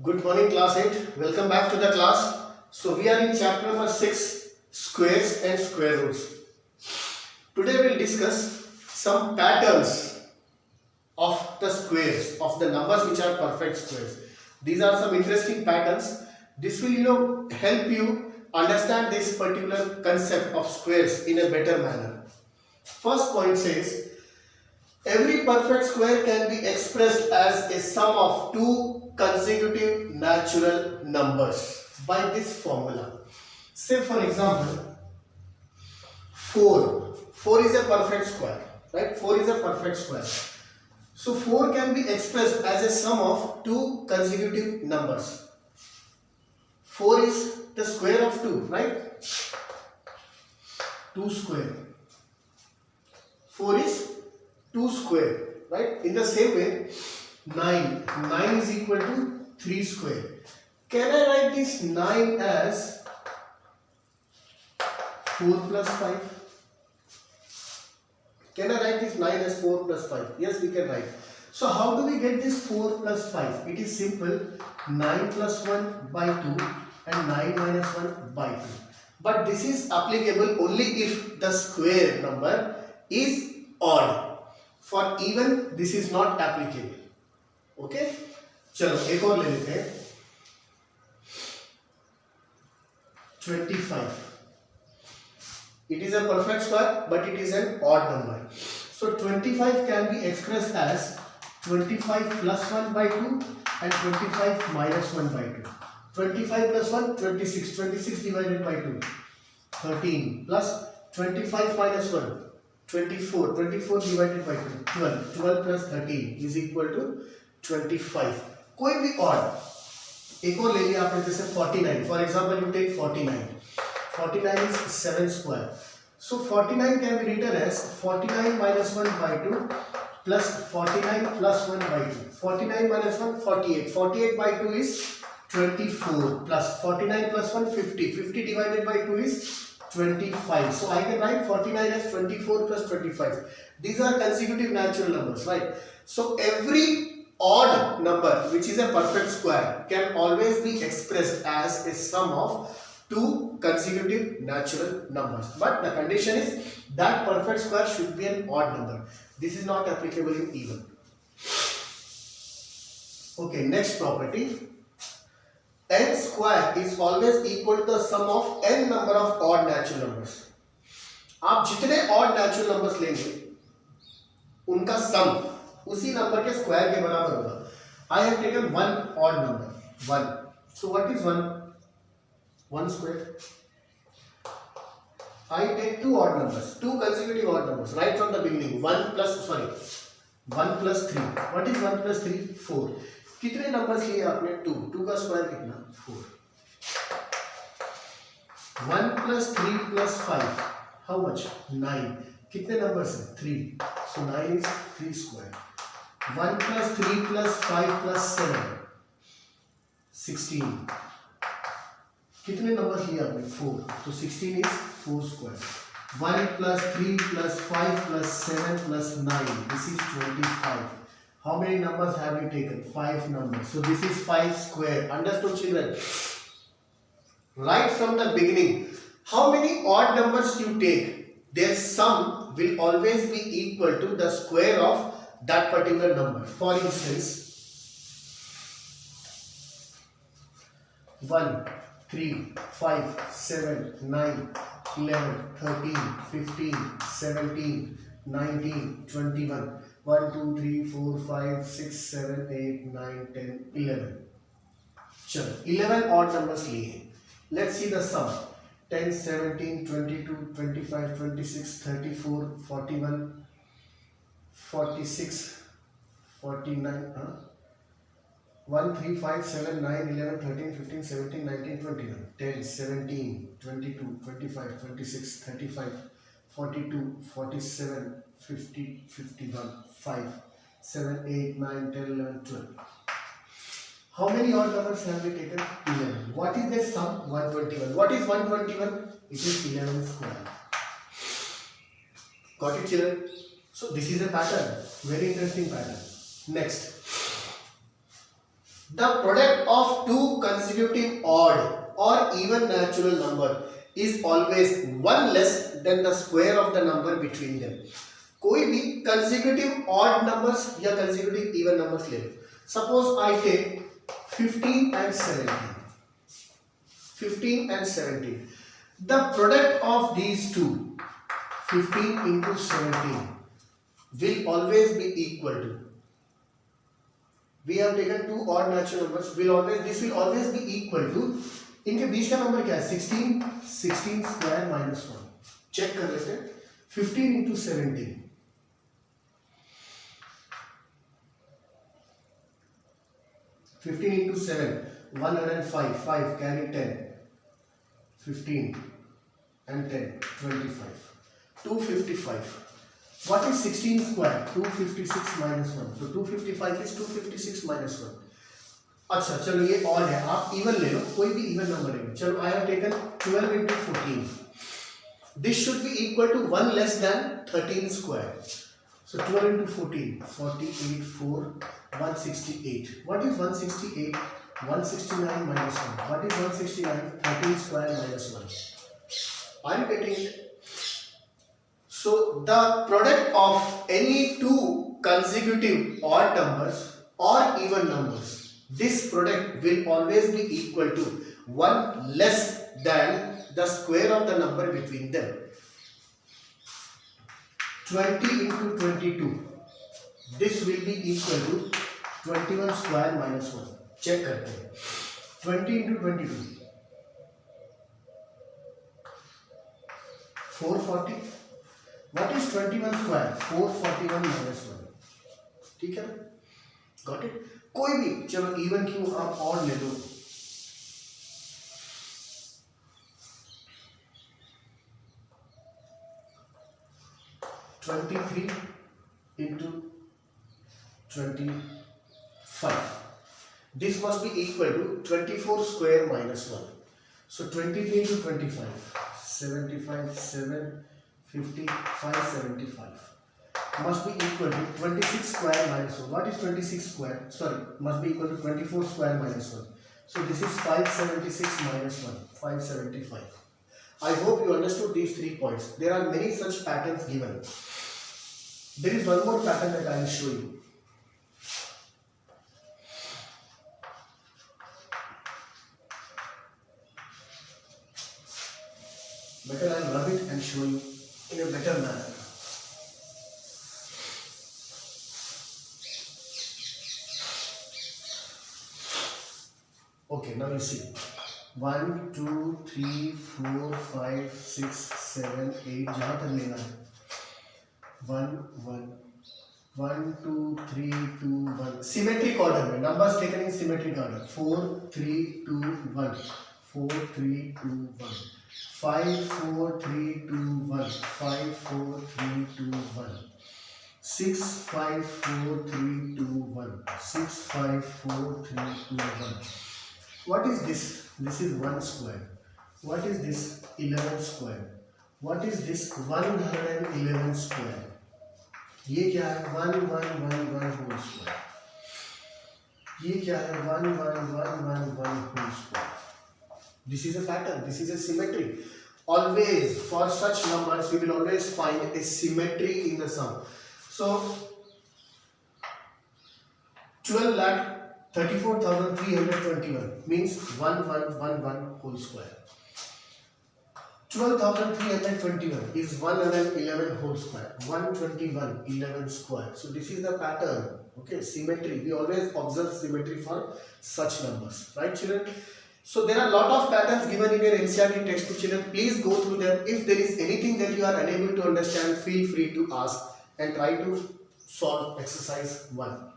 Good morning, class 8. Welcome back to the class. So we are in chapter number 6, squares and square roots. Today we will discuss some patterns of the squares, of the numbers which are perfect squares. These are some interesting patterns. This will help you understand this particular concept of squares in a better manner. First point says every perfect square can be expressed as a sum of two consecutive natural numbers by this formula. Say for example, 4. 4 is a perfect square, right? 4 is a perfect square. So 4 can be expressed as a sum of two consecutive numbers. 4 is the square of 2, right? 2 square. 4 is 2 square, right? In the same way, 9 is equal to 3 square. Can I write this 9 as 4 plus 5? Can I write this 9 as 4 plus 5? Yes, we can write. So how do we get this 4 plus 5? It is simple. 9 plus 1 by 2 and 9 minus 1 by 2. But this is applicable only if the square number is odd. For even, this is not applicable. Okay? चलो एक और ले लेते हैं. 25. It is a perfect square, but it is an odd number. So 25 can be expressed as 25 plus 1 by 2 and 25 minus 1 by 2. 25 plus 1, 26. 26 divided by 2, 13 plus 25 minus 1. 24 divided by 2, 12 plus 13 is equal to 25. कोई भी odd एक और ले लिया आपने, जैसे 49. For example, you take 49. 49 is 7 square. So 49 can be written as 49 minus 1 by 2 plus 49 plus 1 by 2. 49 minus 1, 48. 48 by 2 is 24 plus 49 plus 1, 50. 50 divided by 2 is 25. So I can write 49 as 24 plus 25. These are consecutive natural numbers, right? So every odd number which is a perfect square can always be expressed as a sum of two consecutive natural numbers. But the condition is that perfect square should be an odd number. This is not applicable in even. Okay, next property. N square is always equal to the sum of n number of odd natural numbers. आप जितने odd natural numbers लेंगे उनका sum उसी number के square के बराबर होगा. I have taken one odd number, 1. So what is 1? 1 square. I take two odd numbers, two consecutive odd numbers right from the beginning. 1 plus 3. What is 1 plus 3? 4. कितने numbers लिए आपने? 2 का square कितना? 4. 1 plus 3 plus 5, how much? 9. कितने numbers हैं? 3. So 9 is 3 square. 1 plus 3 plus 5 plus 7, 16. कितने numbers लिए आपने? 4. So 16 is 4 square. 1 plus 3 plus 5 plus 7 plus 9, this is 25. How many numbers have you taken? 5 numbers. So this is 5 square. Understood, children? Right from the beginning, how many odd numbers you take, their sum will always be equal to the square of that particular number. For instance, 1, 3, 5, 7, 9, 11, 13, 15, 17, 19, 21. 1, 2, 3, 4, 5, 6, 7, 8, 9, 10, 11. चलो 11 odd numbers लिए. Let's see the sum. 10, 17, 22, 25, 26, 34, 41, 46, 49. 1, 3, 5, 7, 9, 11, 13, 15, 17, 19, 21. 10, 17, 22, 25, 26, 35, 42, 47, 50, 51, 5, 7, 8, 9, 10, 11, 12. How many odd numbers have we taken? 11. What is the sum? 121. What is 121? It is 11 square. Got it, children? So this is a pattern. Very interesting pattern. Next. The product of two consecutive odd or even natural number is always one less than the square of the number between them. कोई भी consecutive odd numbers या consecutive even numbers ले लो. Suppose I take 15 and 17. 15 and 17. The product of these two, 15 into 17, will always be equal to. We have taken two odd natural numbers. This will always be equal to. इनके बीच का number क्या है? 16 square minus 1. Check कर लेते हैं. 15 into 17. 15 into 7, 105. 5 carry 10. 15 and 10, 25. 255. What is 16 square? 256 minus 1. So 255 is 256 minus 1. अच्छा चलो ये और है, आप इवन ले लो, कोई भी इवन नंबर ले लो. चलो I have taken 12 into 14. This should be equal to 1 less than 13 square. So 12 into 14, 48, 4, 168. What is 168? 169 minus 1. What is 169? 13 square minus 1. Are you getting it? So the product of any two consecutive odd numbers or even numbers, this product will always be equal to 1 less than the square of the number between them. 20 into 22. This will be equal to 21 square minus 1. Check करते हैं. 20 into 22. 440. What is 21 square? 441 minus 1. ठीक है? Got it? कोई भी चलो even क्यों आप और ले लो. (23 into 25). This must be equal to 24 square minus 1. So 23 into 25, 75, 7, 50, 575 must be equal to 26 square minus 1. What is 26 square? Sorry, must be equal to 24 square minus 1. So this is 576 minus 1, 575. I hope you understood these 3 points. There are many such patterns given. There is one more pattern that I will show you. Better I will rub it and show you in a better manner. Okay, now you see 1, 2, 3, 4, 5, 6, 7, 8. जहाँ तक लेना है 1, 1, 1, 2, 3, 2, 1. Symmetric order में numbers taken in symmetric order. 4, 3, 2, 1. 4, 3, 2, 1. 5, 4, 3, 2, 1. 5, 4, 3, 2, 1. 6, 5, 4, 3, 2, 1. 6, 5, 4, 3, 2, 1. What is this? This is 1 square. What is this? 11 square. What is this? 111 square. ये क्या है? 1111 whole square. ये क्या है? 11111 whole square. This is a pattern. This is a symmetry. Always for such numbers, we will always find a symmetry in the sum. So 12,34,321 means 1111 whole square. 12,321 is 111 whole square. 121 11 square. So this is the pattern. Okay, symmetry. We always observe symmetry for such numbers, right, children? So there are a lot of patterns given in your NCERT textbook, children. Please go through them. If there is anything that you are unable to understand, feel free to ask and try to solve exercise 1.